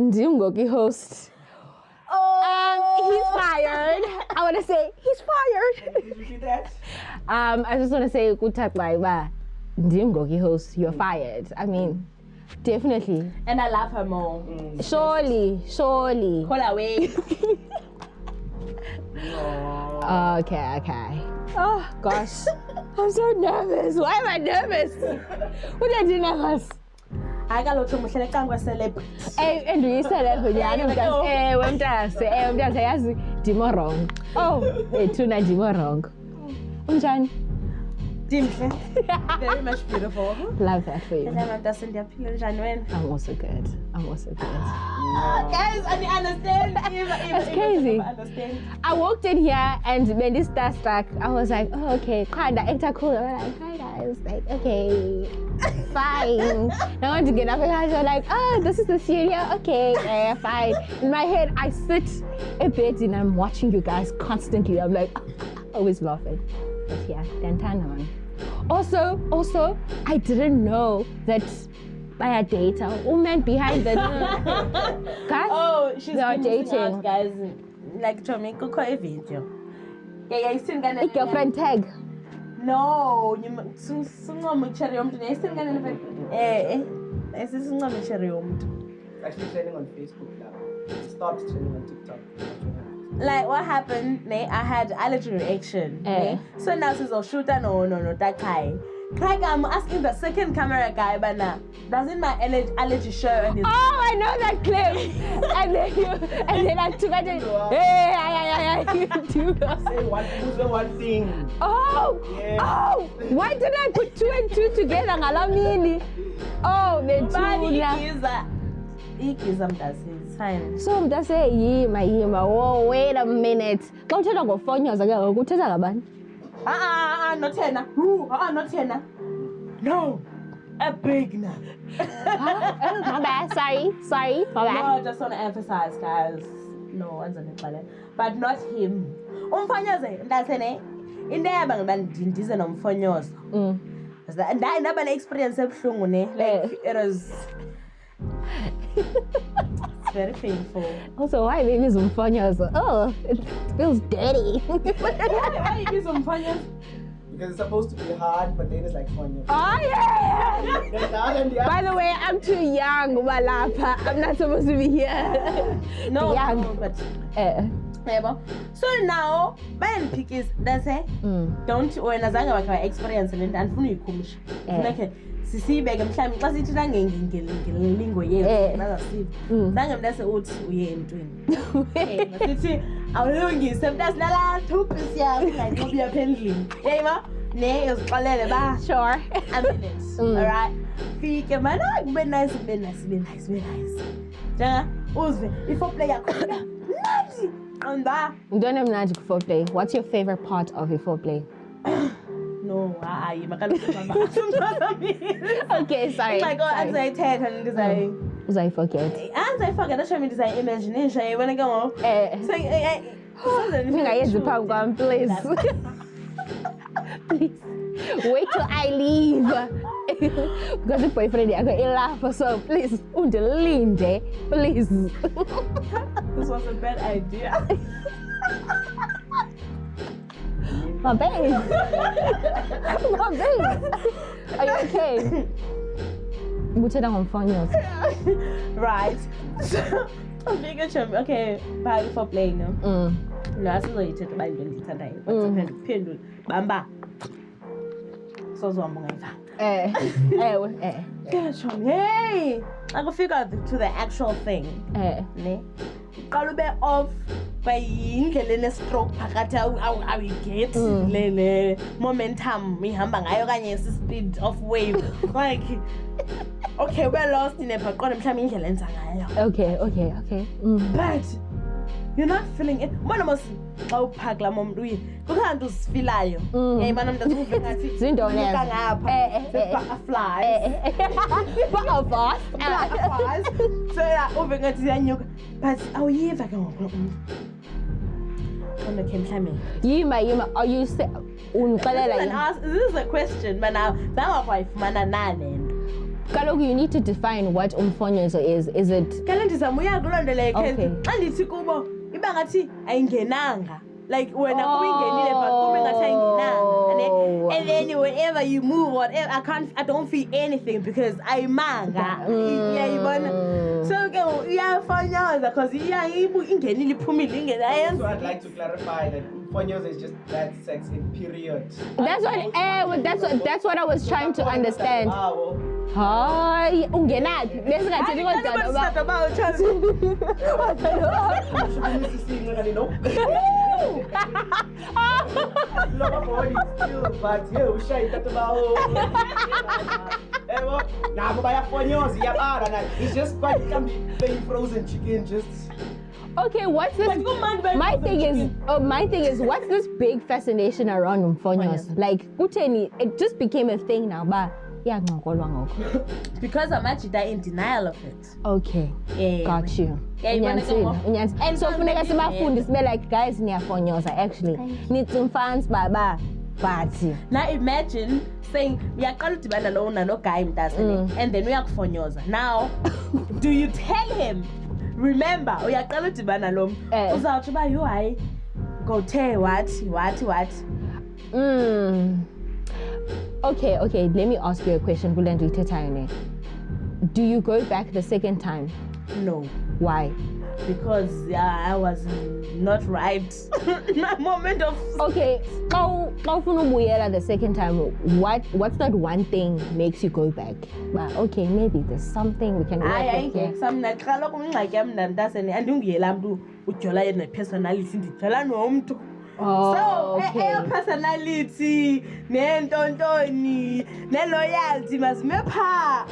Ndimgoki host. He's fired. I want to say he's fired. Did you repeat that? I just want to say Ndimgoki host, you're fired. I mean, definitely. And I love her more. Surely. Call away. Okay. Oh gosh, I'm so nervous. Why am I nervous? What did I do nervous? I got a lot of celebrity. And you celebrity? Dimo wrong. Oh, tuna Dimo wrong. Unjani? Very much beautiful. Love that for you. And I'm also good. Guys, I understand. That's crazy. I walked in here and when this starts like, I was like, oh, okay, kind of actor cool. I'm like, hi guys. Like, okay, fine. I want to get up and I was like, oh, this is the studio. Okay, fine. In my head, I sit a bit and I'm watching you guys constantly. I'm like, always laughing. But yeah, then turn on. Also, I didn't know that by a date, a woman behind the guys. Oh, she's they are dating. Out, guys. Like Jamaica, call a video. Yeah, you still gonna. A girlfriend tag. No, you still gonna cherry on today. Still gonna. This is not a cherry on. It's actually trending on Facebook now. It stopped trending on TikTok. Like what happened? I had allergy reaction. So now since I'll shoot no that guy. Craig, I'm asking the second camera guy, but now doesn't my allergy show on his? Oh, I know that clip. and then I took it. Hey, you do Say one thing. Oh, yeah. Oh, why did I put 2 and 2 together? Ngalamini. Oh, the it's fine. So that's it. Yima. Oh, wait a minute. Go to the phone. You're go to the not tenor. Not tenor. No, a big no. My bad. Sorry. My bad. No, I just want to emphasize, guys. No one's on the but not him. That's it. In there, I'm dizzy on phonios. And I never experience like it was. It's very painful. Also, why maybe some phonios? Oh, it feels dirty. Why you some phonios? Because it's supposed to be hard, but then it's like fun. Oh yeah! By the way, I'm too young, Malapa. I'm not supposed to be here. No, young. No, but so now, my pick is that's it. Don't when I experience and funny kumish. Okay. Sisi bega mhlawumbe xa sithi nangelingo yethu nazasiva nange mntase uthi uye emntwini sithi awulungise mntasilala thuphi siyami like ngoba uyaphendlini yeyima ne uzixolele ba sure a minute alright fike mana kube nice njenga uzwe i-foreplay yakho mnandi anda ntwana mnandi ku-foreplay. What's your favorite part of your foreplay? No, okay, sorry. Like, as I tell and design. As I forget. As I forget, that's me design imagination. When I go on, please. Please. Wait till I leave. Because the boyfriend I got laugh so please. Please. This was a bad idea. My babe. Are you okay? Right. Okay, bye for playing now. No, I saw it by the time. Pendul. Bamba. So hey, I go figure to the actual thing. Ne? Kalube off by indlela stroke phakathi I get le momentum ihamba ngayo kanye speed of wave like okay we're lost in a baqona mhlawumbe indlela enza ngayo okay but you're not feeling it mana mos xa uphakla momuntu uyi kukanti usifilayo yayimana umuntu azuve ngathi zindoneza ngapha butterflies so yeah uve ngathi ziyanyuka but awuyiva ke ngoku Yima, are you this is a question, but now that was wife mana nane. Kaloku, you need to define what umfonyozo is. Is it? Kale ndizamuya kulondele Okay. Kenzi. Xa ndithi kubo iba ngathi ayingenanga. Like when uyingenile but kube ngathi ayingenanga. And then whenever you move whatever I don't feel anything because ayimanga. Uyayibona. So ke uyafanyaza because ingenile iphumile ingena. So I'd like to clarify that Fonyo's is just bad sex in period. That's what I was trying to understand. Wow. Hi, ungenaphi? Bese ngathi What about but yeah, we shy that about. It's just quite can be plain frozen chicken just. Okay, what's this? My thing is, what's this big fascination around umfonyozo? Like, kuteni, it just became a thing now, but yeah, because I'm actually in denial of it. Okay, got you. And so funeka sibafundi sibe like, guys, niyafonyoza actually. Need some fans, baba. Party. Now imagine saying uyaqala udibana lo no guy mntazana and then uyakufonyoza. Now, do you tell him? Remember, uyaqala udibana lo uzawuthi ba you hayi ngothe what? Okay, let me ask you a question. Do you go back the second time? No. Why? Because I was not right. My moment of okay. The second time, what's that one thing makes you go back? But okay, maybe there's something we can work with here. Some natural personality. So, okay. Personality, nentontoni, loyalty must mepha.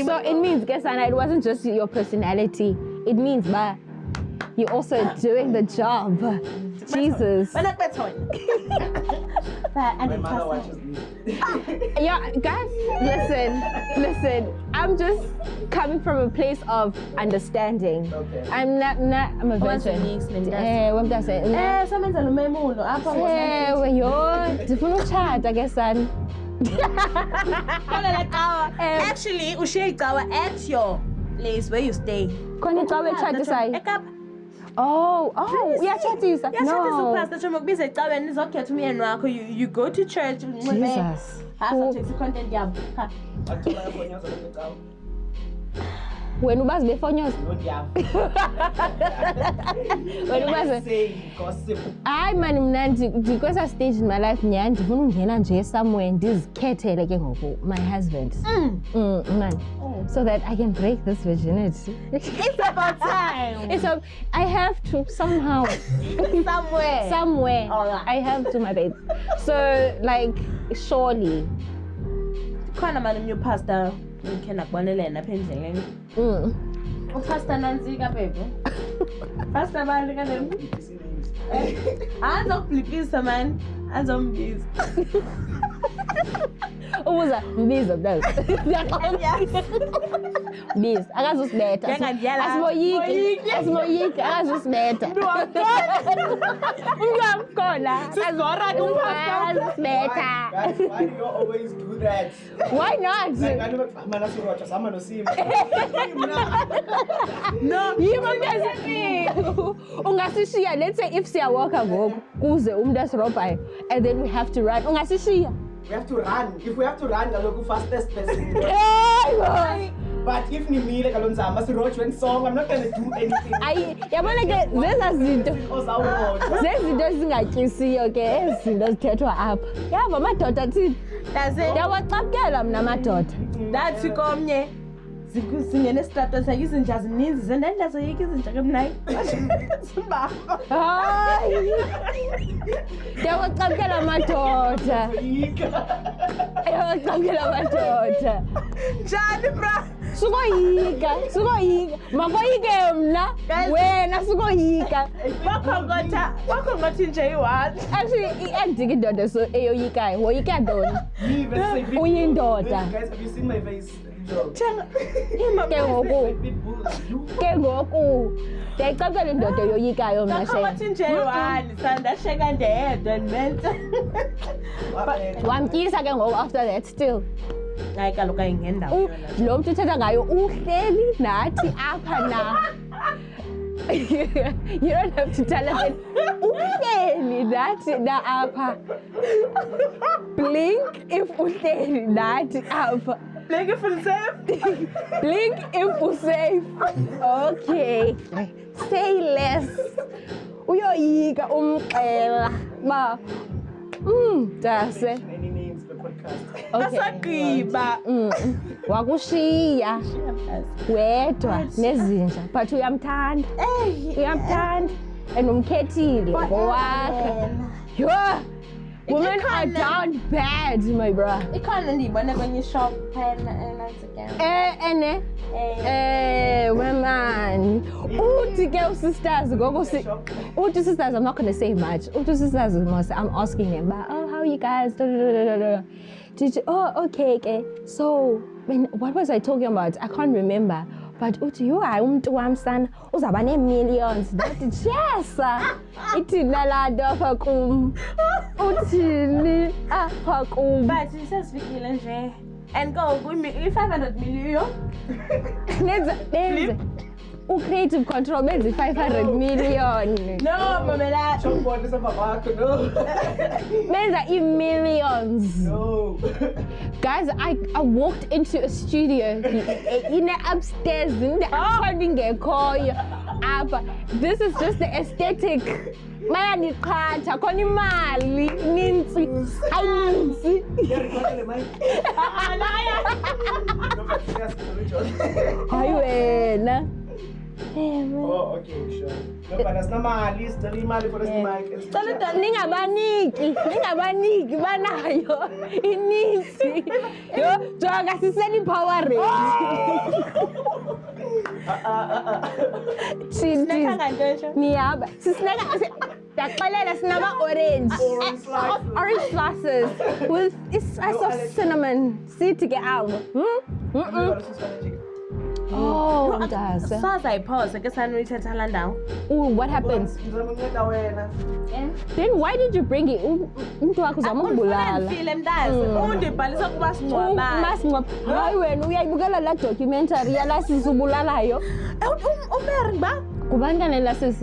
So it means, Gesana, it wasn't just your personality. It means, but you're also doing the job. Jesus. My mother watches me. Yeah, guys, listen. I'm just coming from a place of understanding. Okay. I'm a virgin. What does it? Actually, at your place where you stay. Oh, yeah, chatisa. No. You go to church. Jesus. When you was before news. When you was gossip. I man, because I stage in my life, somewhere in this cat like my husband. Man. So that I can break this virginity. It's about time. I have to somehow. Somewhere. Right. I have to, my babe. So, like, surely. Kind of man, new pastor. You cannot bonelena pending. Pastor Nancy, baby. Pastor Van. I don't please a man. I don't please. What was that? Bees of those. Bees. I got just better. As more yik. I got just better. Why do you always do that? Why not? No, you doesn't mean. Let's say if I walk and then we have to run. We have to run. If we have to run, I'll go fastest person. But if you mean like I'm song, I'm not gonna do anything. That's you come here. Singene strato sayizinja zininzi zendenza zoyika izinja kemnayi. Hayi. Yawaqabukela amadoda. Yawaqabukela amadoda. Njani bra? Sukoyika. Makoyike mna. Wena sukoyika. Wakhongothi nje i-one. Actually, andikindoda so eyoyikayo. Woyika ntoni? Uyindoda. Guys, have you seen my face? Ke ngoku ndiyayicapukela indoda eyoyikayo mna Wakhongothi nje i-one. Sandasheka ndedwa ndimenza. wamtyisa ke ngoku after that still Hayi kaloku ayingendawo lo mntu uthetha ngayo uhleli nathi apha na. You don't have to tell us uhleli nathi na apha. Blink if uhleli nathi apha. Blink if you're safe. Blink if you're safe. Okay. Say less. Uyoyika umxela ba. Dase. Any names for the podcast? Okay. Asagqiba. Wakushiya wedwa nezinja but uyamthanda. Uyamthanda and umkhethile ngowakhe. Yo. Women are down bad, my bro. Ikhona ndiyibone kwenye shop phela enantsika. Ene. Women. Uthi ke sisters gogo uthi sisters, I'm not going to say much. Uthi sisters I'm asking them, oh, how are you guys? Did you, oh, okay. So, what was I talking about? I can't remember. But uthi you hayi umuntu wami sana uzaba ne-millions. That yes. Ithina la nto apha kum. Uthini apha kum. But sesifikile nje. And go i-500 million. Benze. Creative Kontrol benze 500 million. No, mamela. Shopbone is about no. Benza millions. No. Guys, I walked into a studio in the upstairs in the this is just the aesthetic. Maya niqhatha khona imali nintsi ayinintsi. Hayi wena. Oh, okay, sure. No, but that's not my list. Tell me for this mic. Ningabaniki banayo inintsi. Yo, jonga siseni power range. Sineka ngantosho. Niyaba. Sisineka Daxalela sinama orange slices with a of cinnamon. See to get out. Oh, does. Pause. I guess I know it's a down. Oh, what happens? Then why did you bring it? Documentary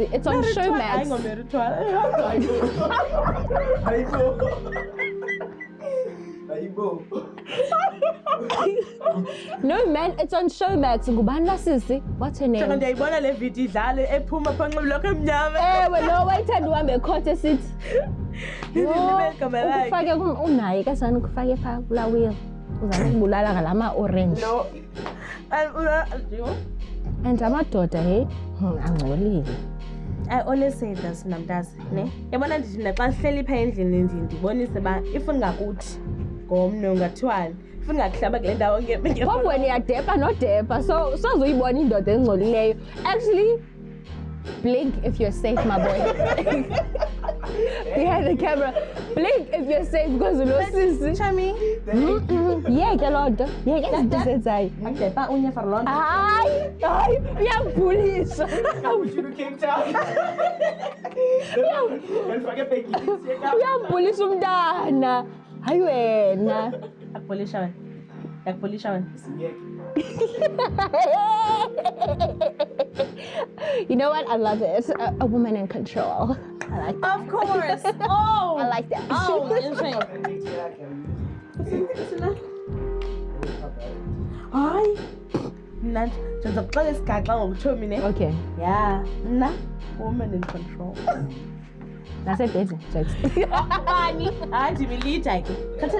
it's on Showmax. No man, it's on Showmax. What's her name? No, wait and one be caught a seat. Orange. No. And I'm a daughter, hey? I'm only. I always say this, Namdas. Ne? Yabona ndithi naxa sihleli pha endlini ndibonise ba ifuna ngakuthi ngomno ngathwala. Ifuna ngakuhlaba kule ndawo ngeke. Phofu wena iyadepa nodepa. So sozoyibona indoda engcolileyo. Actually, blink if you're safe, my boy. Behind the camera. Blink if you're safe because you know sisi. Chami. Yeah, ke lonto. Yeah, ke sisenzayo. Adepa unye for long. Hayi, uyangibulisa. Would you Cape Town? Uyambulisa umntana. Hayi wena. Akupolisha wena. Akupolisha wena. You know what? I love it. A woman in control. I like that. Of course. Oh. I like that. Oh, Hi. Nant, ndizokuxela isigaxa ngokuthomi ne. Okay. Yeah. Woman in control. That's a bit jokes. Bani. Ndimilita ke.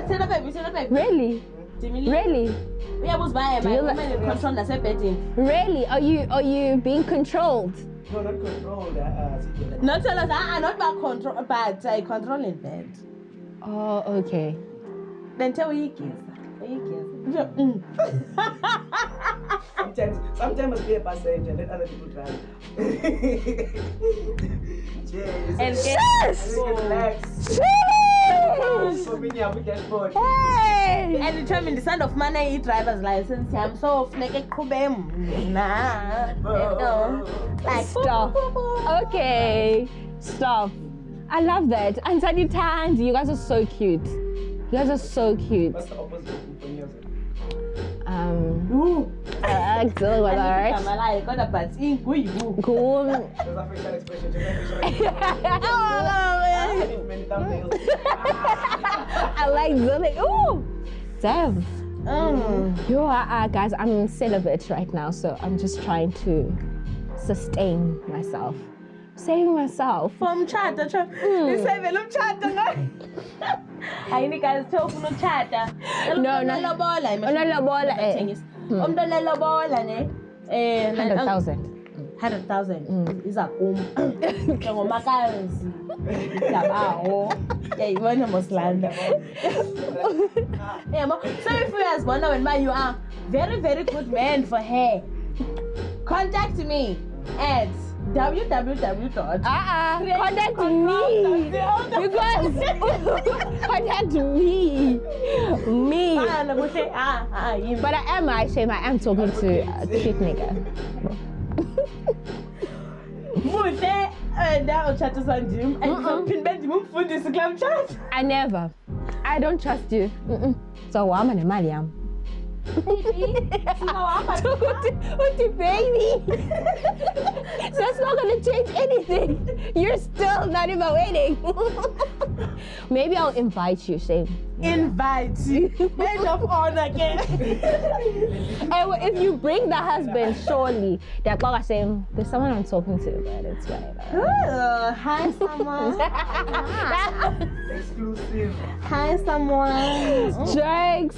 Thina baby. Really? Really? Uyabuzibaya my woman in control nasebedini. Really? Are you being controlled? No, not controlled. Not tell us, not about control, but I control in bed. Oh, okay. Then tell you kiss. sometimes be a passenger, let other people drive. And Shush! So many have a dashboard. Hey! and determine the sound of money driver's license. I'm so like a nah. Like Stop. Okay. Stop. I love that. And Sanitans, you guys are so cute. You guys are so cute. What's the opposite of music? Excellent, well, alright. I'm like, got a but in Cool. There's a facial expression. Many thumbnails. I like Zoe. Ooh! Damn. You are, guys, I'm celibate right now, so I'm just trying to sustain myself. Saving myself. From chata, you say velum chata, no? I need guys talk no chata. No. Lobola, Lobola, lobola, ne? 100,000. 100,000 is a home. Makazi. Yabao. Yeah, you want to Moslanda. So if you ask one when you are very, very good man for hair, contact me at www. Contact me. Because contact me. But I am ashamed. I am talking to a cute nigga. I never. I don't trust you. So I'm an Maliam. Baby. That's not gonna change anything. You're still not even waiting. Maybe I'll invite you, Shane. Invite you. Maid of honor again. And if you bring the husband, surely they're gonna say, there's someone I'm talking to, but it's fine. Hi, someone. Exclusive. Hi, someone. Jokes.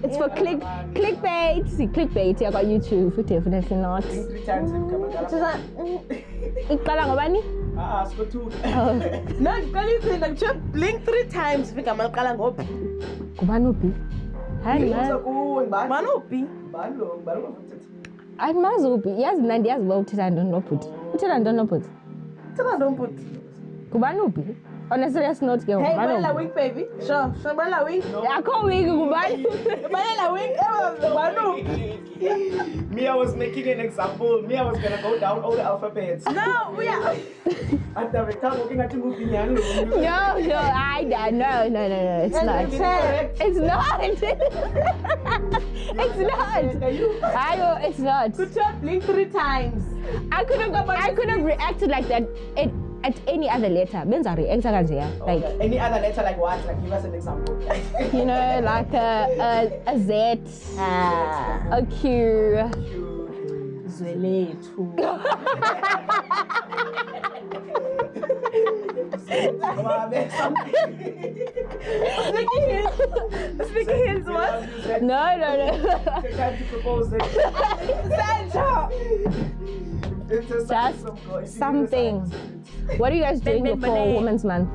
It's for clickbait. See, clickbait. I got YouTube. Definitely not. 3 times if you Iqala ngobani? Score 2. No, you say like just blink 3 times. Fika malqala ngophi? Ngubani uphi? Hayi Manophi? Ayimazi uphi. Yazi mna ndiyazi uba uthetha ntoni nobhuti. Uthetha ntoni nobhuti? Tell don't put. Ngubani uphi? On a serious note, girl. Hey, Bella Wing, baby. Sure, Bella Wing. I can't wait to Bella Wing, Me, I was making an example. Me, I was gonna go down all the alphabets. No, we are. After we come looking at the movie, No, it's not. It's not. It's not. Could you blink 3 times? I could have reacted like that at any other letter. Benza react like any other letter, like what? Like give us an example. You know, like a Z, a Q. Zwele too. Speaking his what? No. Take time to propose it. Just something. What are you guys doing for Women's Month?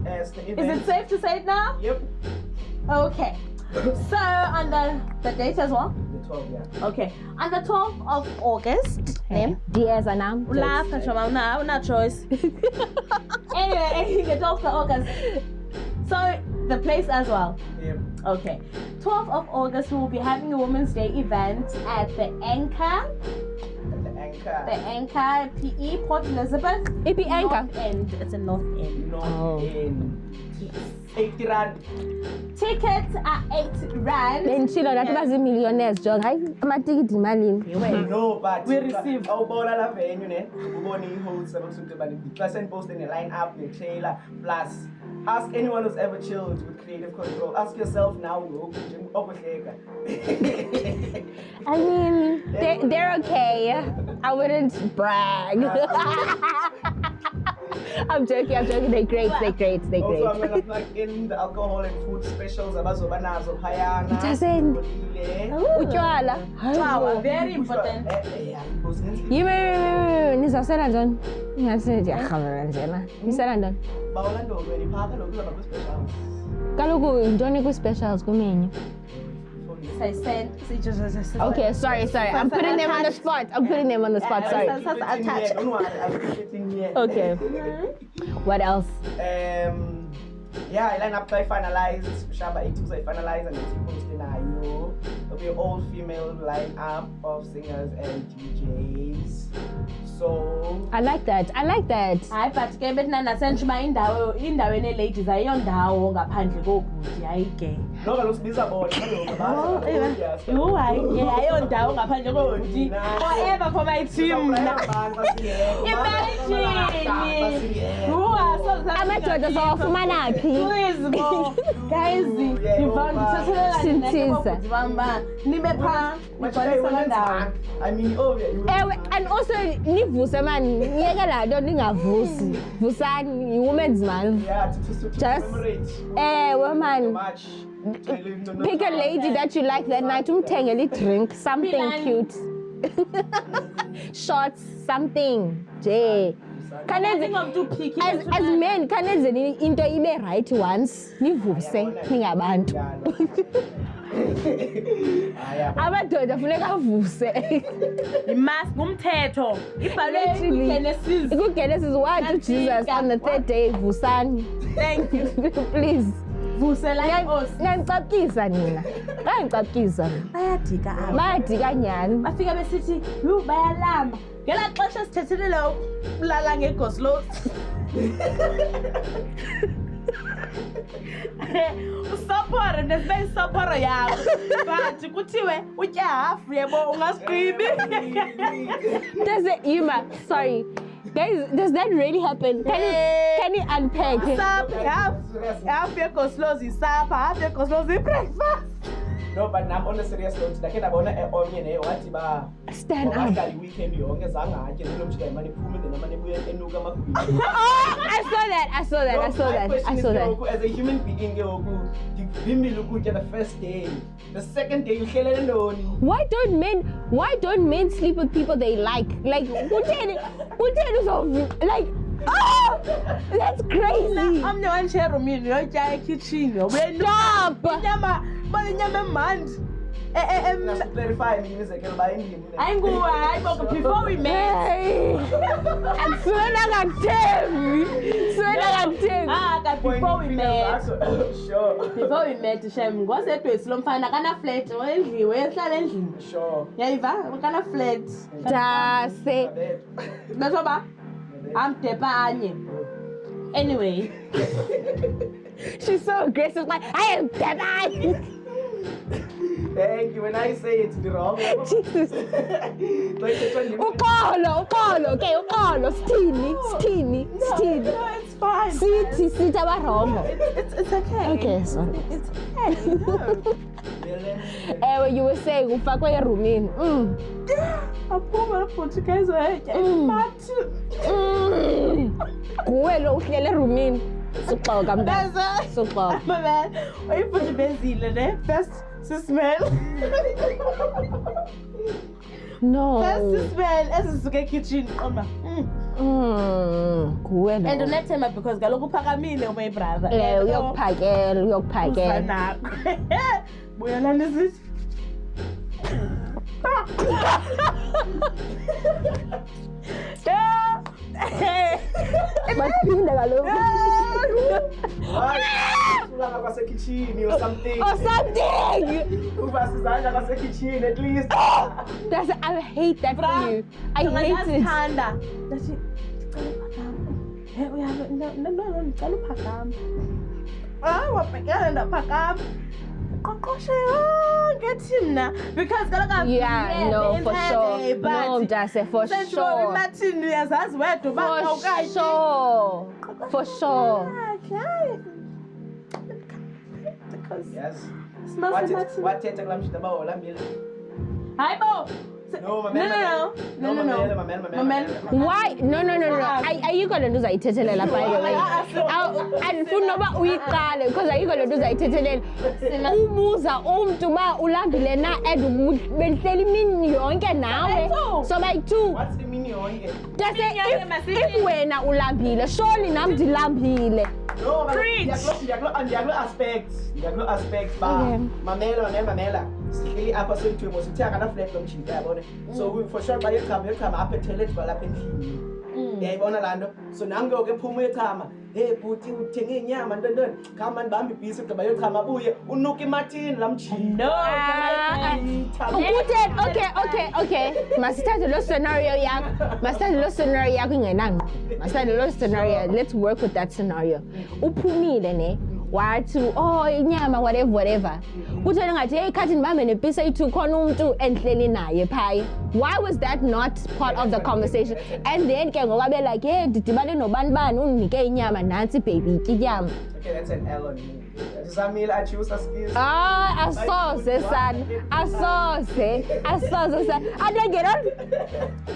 Is it safe to say it now? Yep. Okay. So on the date as well? The 12th, yeah. Okay. On the 12th of August. Diaz Anam. No choice. Anyway, the 12th of August. So the place as well. Yep. Okay. 12th of August we will be having a Women's Day event at the Anchor. The Anchor PE Port Elizabeth. AP Anchor. North End. It's a North End. North End. 80 rand. Tickets are 8 rand. Then chill on that was a millionaire's job. Hi, I'm a ticket in No, but we received. Oh, bola la venue ne. Uboni holds the class and post in the line up the trailer. Plus, ask anyone who's ever chilled with creative control. Ask yourself now. I mean, they're okay. I wouldn't brag. I'm joking. They're great. Also, I'm gonna plug in the alcohol and food specials. Abazobanazo, Hayana. It doesn't. Utywala. Wow, very important. Nizawusela ntoni? Ingase ndiyarhamela njena. Nisela ntoni? Bawulando wena iphaka lokho kuzaba specials. Kaloku yintoni kwi-specials kumenyu? Okay, sorry. I'm putting them on the spot. Sorry. Don't worry, I'll put it in here. Okay. What else? Yeah, I line up to finalize. Shaba Xhosa finalize and it's posted now. It'll be an all-female line-up of singers and DJs. So I like that. Hayi but ke bethi nasentsha uba indawo ene-ladies ayiyondawo ngaphandle kobhuti hayi ke no kaloku sibiza bona hayi ayiyondawo ngaphandle kobhuti forever for my team imagine amadoda zawafumana phi please mo guys ndivandithethelelani bamba nibe phaa nibhalise ndawo I mean, and also nivuse man ngeke la nto ningavusi vusani women's month yeah, to just man pick a lady that you like that night umthengele drink something cute shots something nje as men kanenzeni into ibe right once nivuse ningabantu amadoda funeka avuse imask ngumthetho ibhalwe kugenesis what to Jesus on the third day vusani thank you please vusela inkosi ngicapukisa nina bayangicapukisa bayadika nyani bafika besithi bayalamba ngela xesha sithethelele ulala ngegoslo usaporo nesibe isaporo yakho but kuthiwe utya half yebo ungasiqibi sorry guys, does that really happen? Can you unpack? Half yegoslo zisapha half yegoslo zibreakfast. No, but I'm on a serious note. I can't abona onion what ba stand up. Weekend yonke zanga atye nomjika imali iphume then amane buye enuka amakhulu. I saw that. As a human being ngimile ukutya the first day. The second day uhlelele ndoni. Why don't men sleep with people they like? Like kutheni like oh, that's crazy. I'm the one share room in your kitchen. Stop. Inyama emandi. Clarify imizekelo bayindini. Before we met. Swena ngathembi. Before we met. Sure. Before we met Shem, ngosedwesi lomfana kana flat endliwe ehlala endlini. Sure. Yayiva kana flat. Dase. Bazoba. Amdepanye. Anyway. She's so aggressive, like, I am dead. Thank you. When I say it's the wrong. Jesus. Ukolo, okay, ukolo, stini. No, it's fine. Sit abarongo. It's okay. Okay, so. It's okay. You were saying ufakwe erumini. Aphuma Portuguese mati. Kuwe lo uhlele erumini. Suxoka mntana. Suxoka. Mama, uyifuthi bezile ne? First smell. No. First smell esisuke kitchen qoma. Kuwe lo. And unethemba because kaloku uphakamile my brother. Uyokuphakela. Buyela ndisithi. Baphinde kaloku. Ulanga kwasekitchen or something. Ubasizanga kwasekitchen at least. I hate that for you. I hate it. That's it. We have no, ngicela uphakama. Wabhekela ndaphakama. Get him now because yeah, no, for sure. No, Jase, for sure. For sure. Yes. What Hi, Bo. No. Why? No. Are you gonna do that? By the way, and for no, because are you gonna do that? Umuza umtuma ulambile na edu benhleli mini yonke nawe. So like two. What's the meaning yonke? Just if wena ulambile, surely nam dilambile. No, Preach. Ndiyaklo aspects ba Okay. mamela sihleli apha sentwimo sithe akana-flat lo mjini yabona so for sure ba yeqhama apha etoilet balapha endlini uyayibona laa nto so nam ke ephuma uyechama hey bhuti uthenge inyama ntoni khama ndibambe ibhisi gqiba yochama abuye unuka imatini laa mjini No. Okay. Masithathe lo scenario yakho ingenangqo. Masithathe lo scenario. Let's work with that scenario. Uphumile ne. Wathi inyama whatever. Kuthena ngathi hey khathi ndibambe nepisa ethu khona umuntu endihleli naye phaya. Why was that not part of the conversation? And then ke ngoba be like hey ndidibane nobani undinike inyama nantsi baby inyama. Okay, that's an L on me. Zamile at Xhosa skills. Asoze son. Asoze son. I don't get on.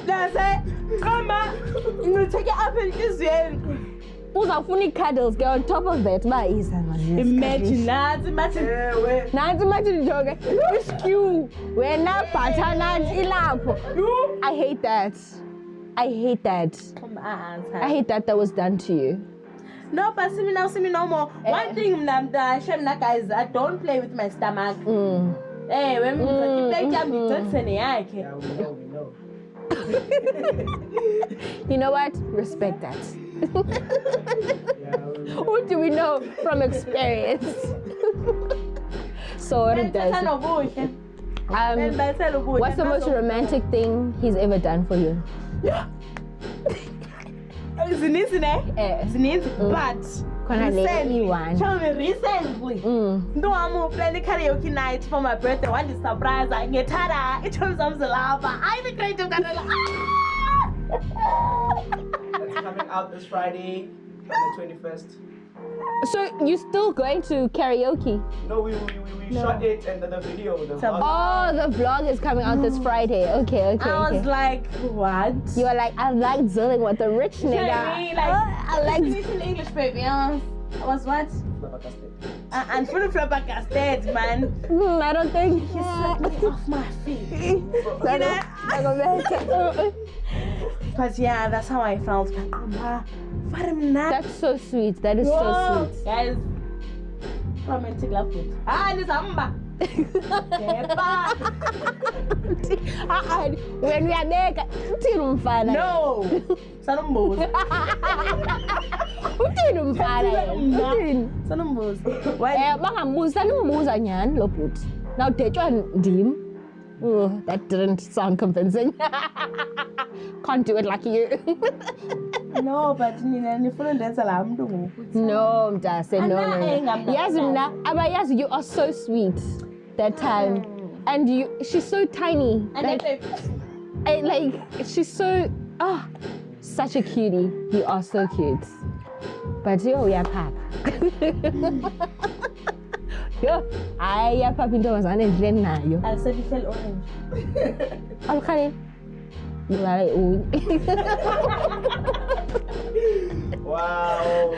That's it. Come on. You take it up and kiss you. Uzawufuna ii-cuddles ke on top of that uba iza Imagine that. nanti imagine joke iskew wena butternut ilapho. I hate that. Come on. I hate that was done to you. No, but see me no more. One thing, guys, I don't play with my stomach. Hey, when you play jam, you don't say Yeah, we know. You know what? Respect that. What do we know from experience? So what it does. What's the most romantic thing he's ever done for you? Zininzi. But tell me recently. No, I'm planning karaoke night for my birthday. One is surprise. I get tada. It turns out the lava. I'm the great of that. That's coming out this Friday on the 21st. So you're still going to karaoke? No, we shot it and the video. The vlog is coming out this Friday. Okay. I was like, what? You were like, I like dealing with a rich nigga. I like English, baby. I was what? Flabbergasted. And fully flabbergasted, man. I don't think He swept me off my feet. But yeah, that's how I felt. That's so sweet. That is so sweet. Guys, romantic love food. This amba. When we are there, no. Sanumbuzi. Sanumbuza nyani lo bhuti. Now dechwa ndim. Oh, that didn't sound convincing. Can't do it like you. No, but nifuna ndenza la mntu ngoku. No, mntase, no. Yes, you are so sweet that time. And she's so tiny. And she's so, such a cutie. You are so cute. But we are papa. Papa intombazane endleni nayo. Alisebihleli orange. Alukhaleli. Wow.